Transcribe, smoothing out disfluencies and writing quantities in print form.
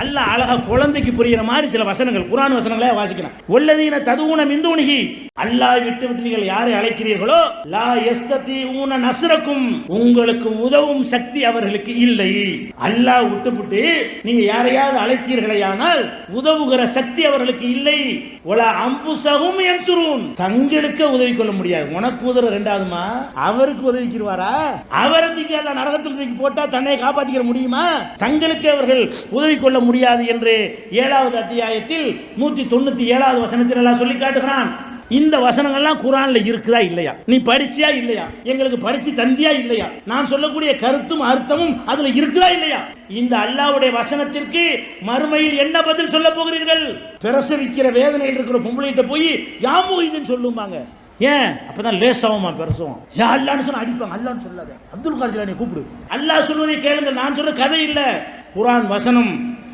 அல்லாஹ் அழகா குழந்தைக்கு புரியுற மாதிரி சில வசனங்கள் குர்ஆன் வசனங்களே வாசிக்கிறான். வல்லதீன ததுஊன மின் தூனிஹி, அல்லாஹ் விட்டு நீங்கள் யாரை அழைக்கிறீர்களோ லா யஸ்ததீஊன நஸ்ரக்கும், உங்களுக்கு உதவும் சக்தி அவர்களுக்கு இல்லை. அல்லாஹ் விட்டுவிட்டு நீங்க யாரையாவது அழைத்தீர்களேயானால் உதவுகிற சக்தி அவர்களுக்கு இல்லை. வலா அன்ஃபுஸஹும் யன்சுரூன், தங்களுக்கு உதவி கொள்ள முடியாது. உனக்கு உதவ ரெண்டாவதுமா அவருக்கு உதவிக்குவாரா? அவரை தூக்கி எல்லாம் நரகத்தில் தூக்கி போட்டா தன்னை காப்பாற்றிக்க முடியுமா? தங்களுக்கு அவர்கள் உதவி கொள்ள முடியாது என்று 7வது அத்தியாயத்தில் 197வது வசனத்தில் எல்லாம் சொல்லி காட்டுகிறான். இந்த வசனங்கள்லாம் குர்ஆன்ல இருக்குதா இல்லையா? நீ படிச்சியா இல்லையா? எங்களுக்கு படிச்சு தந்தியா இல்லையா? நான் சொல்லக்கூடிய கருத்தும் அர்த்தமும் அதுல இருக்குதா இல்லையா? இந்த அல்லாஹ்வுடைய வசனத்திற்கு மறுமையில் என்ன பதில் சொல்ல போகிறீர்கள்? பிரசவிக்கிற வேதனையில் இருக்கிற பொம்பளைகிட்ட போய் யாமுகின்னு சொல்லுவாங்க. ஏன்? அப்பதான் லேசாவுமா பிரசவம். யா அல்லாஹ்னு சொன்னா அடிப்பாங்க. அல்லாஹ்னு சொல்லாத, அப்துல் காதர் ஜிலானியை கூப்பிடு. அல்லாஹ் சொல்வதை கேளுங்க. நான் சொல்ற கதை இல்ல, குர்ஆன் வசனம்.